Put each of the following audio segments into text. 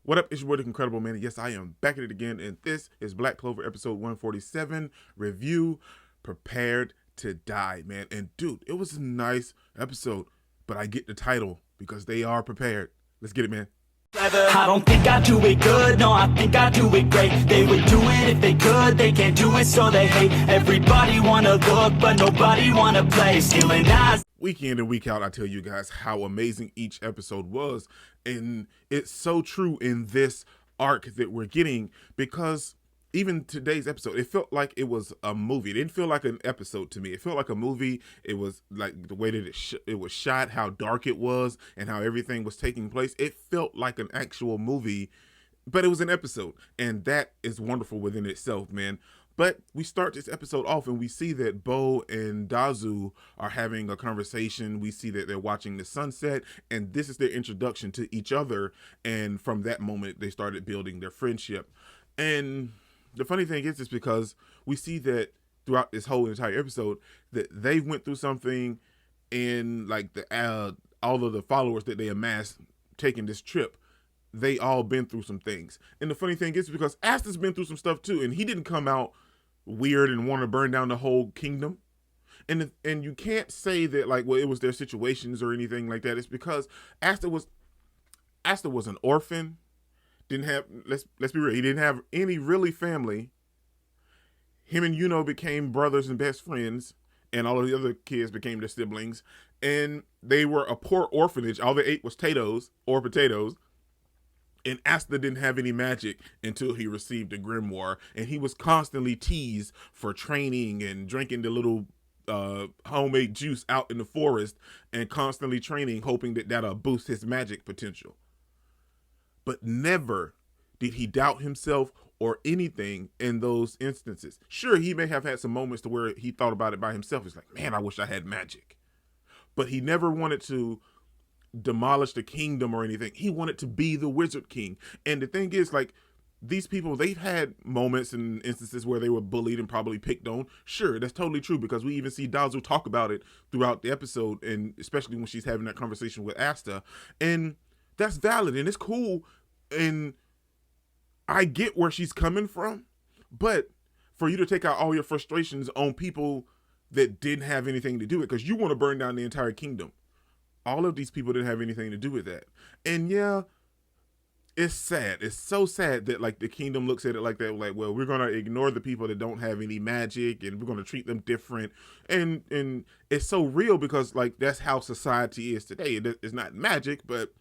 What up? It's your boy, the Incredible Man. Yes, I am back at it again, and this is Black Clover episode 147 review. Prepared to Die, man. And dude, it was a nice episode, but I get the title because they are prepared. Let's get it, man. I don't think I do it good, no, I think I do it great. They would do it if they could, they can't do it, so they hate. Everybody wanna look, but nobody wanna play. Stealing eyes. Week in and week out, I tell you guys how amazing each episode was. And it's so true in this arc that we're getting, because even today's episode, it felt like it was a movie. It didn't feel like an episode to me. It felt like a movie. It was like the way that it was shot, how dark it was, and how everything was taking place. It felt like an actual movie, but it was an episode. And that is wonderful within itself, man. But we start this episode off and we see that Bo and Dazu are having a conversation. We see that they're watching the sunset, and this is their introduction to each other. And from that moment, they started building their friendship. And the funny thing is because we see that throughout this whole entire episode that they went through something, and like all of the followers that they amassed taking this trip, they all been through some things. And the funny thing is because Asta's been through some stuff too, and he didn't come out weird and want to burn down the whole kingdom. And you can't say that like, well, it was their situations or anything like that. It's because Asta was an orphan. Didn't have, let's be real, he didn't have any really family. Him and Yuno became brothers and best friends, and all of the other kids became their siblings. And they were a poor orphanage. All they ate was potatoes. And Asta didn't have any magic until he received a grimoire, and he was constantly teased for training and drinking the little homemade juice out in the forest, and constantly training, hoping that that'll boost his magic potential. But never did he doubt himself or anything in those instances. Sure, he may have had some moments to where he thought about it by himself. He's like, man, I wish I had magic. But he never wanted to demolish the kingdom or anything. He wanted to be the Wizard King. And the thing is, like, these people, they've had moments and instances where they were bullied and probably picked on. Sure, that's totally true, because we even see Dazu talk about it throughout the episode, and especially when she's having that conversation with Asta. And that's valid and it's cool, and I get where she's coming from. But for you to take out all your frustrations on people that didn't have anything to do with it, because you want to burn down the entire kingdom. All of these people didn't have anything to do with that. And yeah, it's sad. It's so sad that like the kingdom looks at it like that. Like, well, we're going to ignore the people that don't have any magic, and we're going to treat them different. And it's so real, because like that's how society is today. It's not magic, but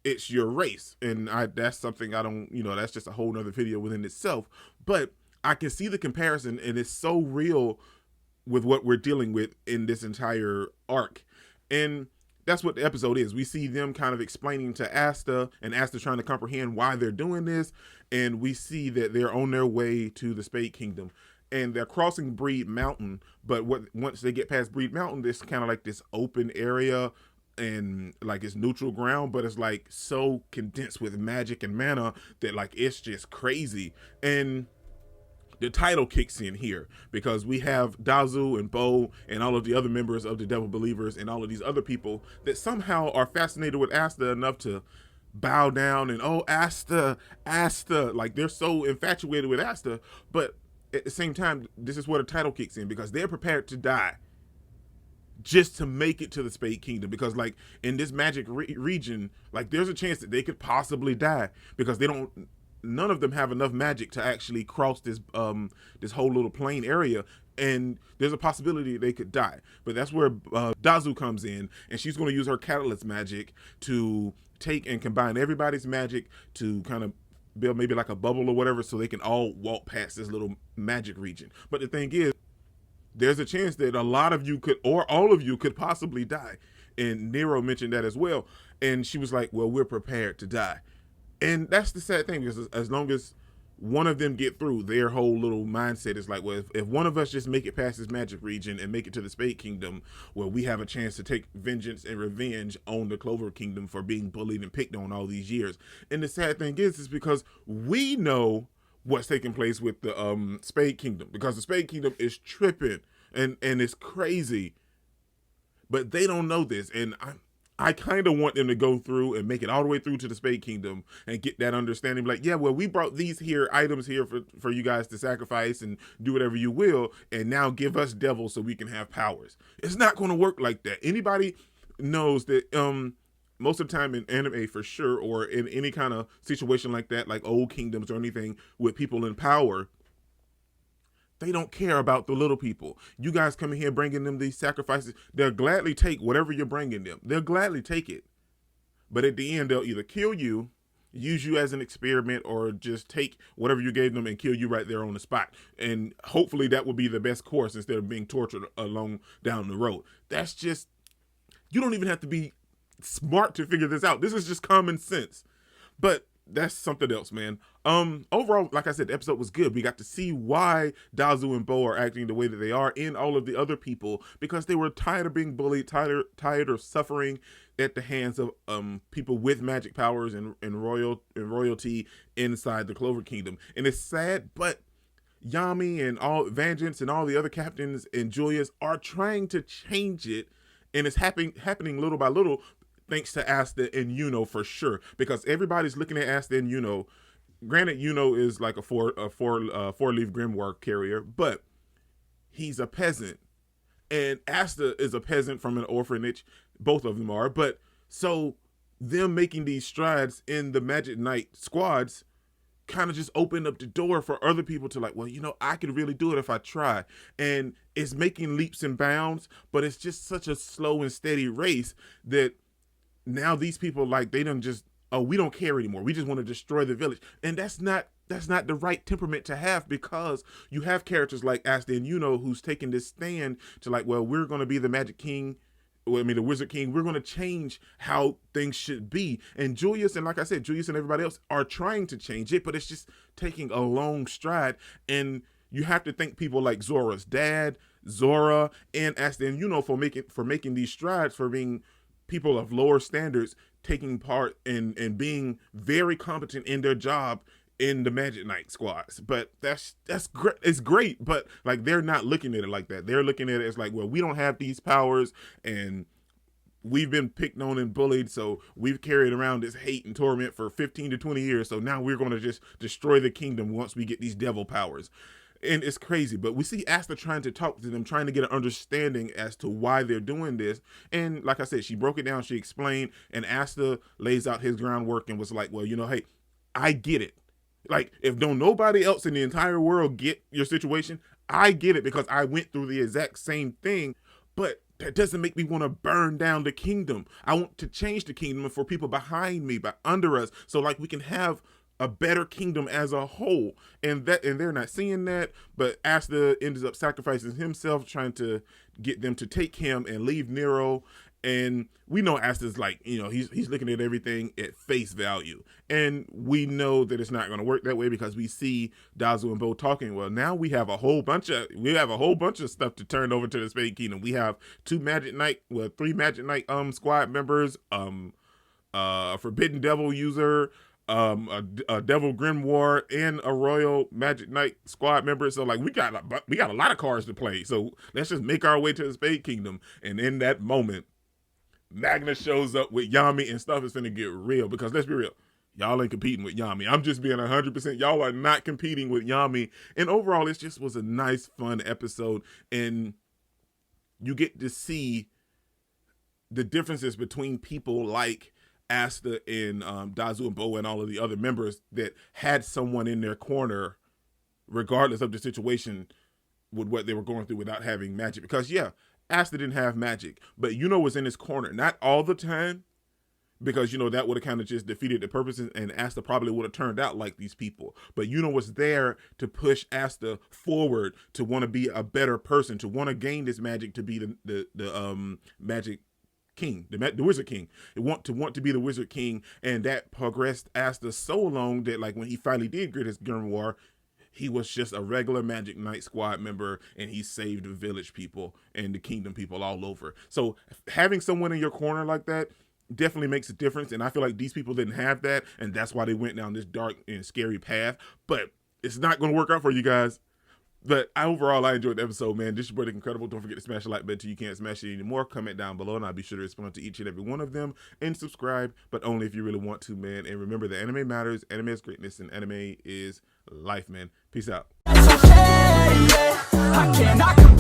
it's your race. And that's something I don't, that's just a whole nother video within itself. But I can see the comparison, and it's so real with what we're dealing with in this entire arc. And that's what the episode is. We see them kind of explaining to Asta, and Asta trying to comprehend why they're doing this. And we see that they're on their way to the Spade Kingdom, and they're crossing Breed Mountain. But once they get past Breed Mountain, there's kind of like this open area, and like it's neutral ground, but it's like so condensed with magic and mana that like it's just crazy. And the title kicks in here because we have Dazu and Bo and all of the other members of the Devil Believers and all of these other people that somehow are fascinated with Asta enough to bow down and, oh, Asta, like they're so infatuated with Asta. But at the same time, this is where the title kicks in, because they're prepared to die just to make it to the Spade Kingdom. Because like in this magic region, like there's a chance that they could possibly die, because none of them have enough magic to actually cross this this whole little plain area, and there's a possibility they could die. But that's where Dazu comes in, and she's going to use her catalyst magic to take and combine everybody's magic to kind of build maybe like a bubble or whatever, so they can all walk past this little magic region. But the thing is, there's a chance that a lot of you could, or all of you could possibly die. And Nero mentioned that as well. And she was like, well, we're prepared to die. And that's the sad thing, because as long as one of them get through, their whole little mindset is like, well, if one of us just make it past this magic region and make it to the Spade Kingdom, well, we have a chance to take vengeance and revenge on the Clover Kingdom for being bullied and picked on all these years. And the sad thing is because we know what's taking place with the Spade Kingdom, because the Spade Kingdom is tripping and it's crazy, but they don't know this. And I kind of want them to go through and make it all the way through to the Spade Kingdom and get that understanding. Like, yeah, well, we brought these here items here for you guys to sacrifice and do whatever you will, and now give us devils so we can have powers. It's not going to work like that. Anybody knows that most of the time in anime for sure, or in any kind of situation like that, like old kingdoms or anything with people in power, they don't care about the little people. You guys coming here bringing them these sacrifices, they'll gladly take whatever you're bringing them. They'll gladly take it. But at the end, they'll either kill you, use you as an experiment, or just take whatever you gave them and kill you right there on the spot. And hopefully that will be the best course instead of being tortured along down the road. That's just, you don't even have to be smart to figure this out. This is just common sense. But that's something else, man. Overall, like I said, the episode was good. We got to see why Dazu and Bo are acting the way that they are, and all of the other people, because they were tired of being bullied, tired of suffering at the hands of people with magic powers and royalty inside the Clover Kingdom. And it's sad, but Yami and all Vengeance and all the other captains and Julius are trying to change it, and it's happening little by little, thanks to Asta and Yuno for sure, because everybody's looking at Asta and Yuno. Granted, Yuno is like a four-leaf grimoire carrier, but he's a peasant, and Asta is a peasant from an orphanage. Both of them are, but so them making these strides in the Magic Knight squads kind of just opened up the door for other people to like, well, I could really do it if I try. And it's making leaps and bounds, but it's just such a slow and steady race that now these people, like, they don't just, oh, we don't care anymore. We just want to destroy the village. And that's not the right temperament to have, because you have characters like Asta and Yuno who's taking this stand to like, well, we're going to be the Magic King. The Wizard King. We're going to change how things should be. And Julius, and like I said, Julius and everybody else are trying to change it, but it's just taking a long stride. And you have to thank people like Zora's dad, Zora, and Asta and Yuno for making these strides, for being people of lower standards, taking part and being very competent in their job in the Magic Knight squads. But that's great. It's great, but like, they're not looking at it like that. They're looking at it as like, well, we don't have these powers, and we've been picked on and bullied, so we've carried around this hate and torment for 15 to 20 years, so now we're going to just destroy the kingdom once we get these devil powers. And it's crazy, but we see Asta trying to talk to them, trying to get an understanding as to why they're doing this. And like I said, she broke it down, she explained, and Asta lays out his groundwork and was like, well, hey, I get it. Like, if don't nobody else in the entire world get your situation, I get it, because I went through the exact same thing. But that doesn't make me want to burn down the kingdom. I want to change the kingdom for people behind me, under us, so like we can have a better kingdom as a whole. And they're not seeing that, but Asta ends up sacrificing himself, trying to get them to take him and leave Nero. And we know Asta's like, he's looking at everything at face value. And we know that it's not going to work that way, because we see Dazu and Bo talking. Well, now we have a whole bunch of stuff to turn over to the Spade Kingdom. We have three Magic Knight squad members, a Forbidden Devil user, a Devil Grimoire, and a Royal Magic Knight squad member. So like, we got a lot of cards to play. So let's just make our way to the Spade Kingdom. And in that moment, Magna shows up with Yami, and stuff is finna get real, because let's be real, y'all ain't competing with Yami. I'm just being 100%. Y'all are not competing with Yami. And overall, it just was a nice, fun episode. And you get to see the differences between people like Asta and Dazu and Bo and all of the other members that had someone in their corner, regardless of the situation, with what they were going through without having magic. Because yeah, Asta didn't have magic, but Yuno was in his corner, not all the time, because that would have kind of just defeated the purpose, and Asta probably would have turned out like these people. But Yuno was there to push Asta forward, to want to be a better person, to want to gain this magic, to be the magic king, the Wizard King. It want to be the Wizard King, and that progressed Asta so long that like, when he finally did get his grimoire, he was just a regular Magic Knight squad member, and he saved the village people and the kingdom people all over. So having someone in your corner like that definitely makes a difference, and I feel like these people didn't have that, and that's why they went down this dark and scary path. But it's not going to work out for you guys. But overall, I enjoyed the episode, man. This is pretty incredible. Don't forget to smash the like button till you can't smash it anymore. Comment down below, and I'll be sure to respond to each and every one of them. And subscribe, but only if you really want to, man. And remember that anime matters, anime is greatness, and anime is life, man. Peace out. I cannot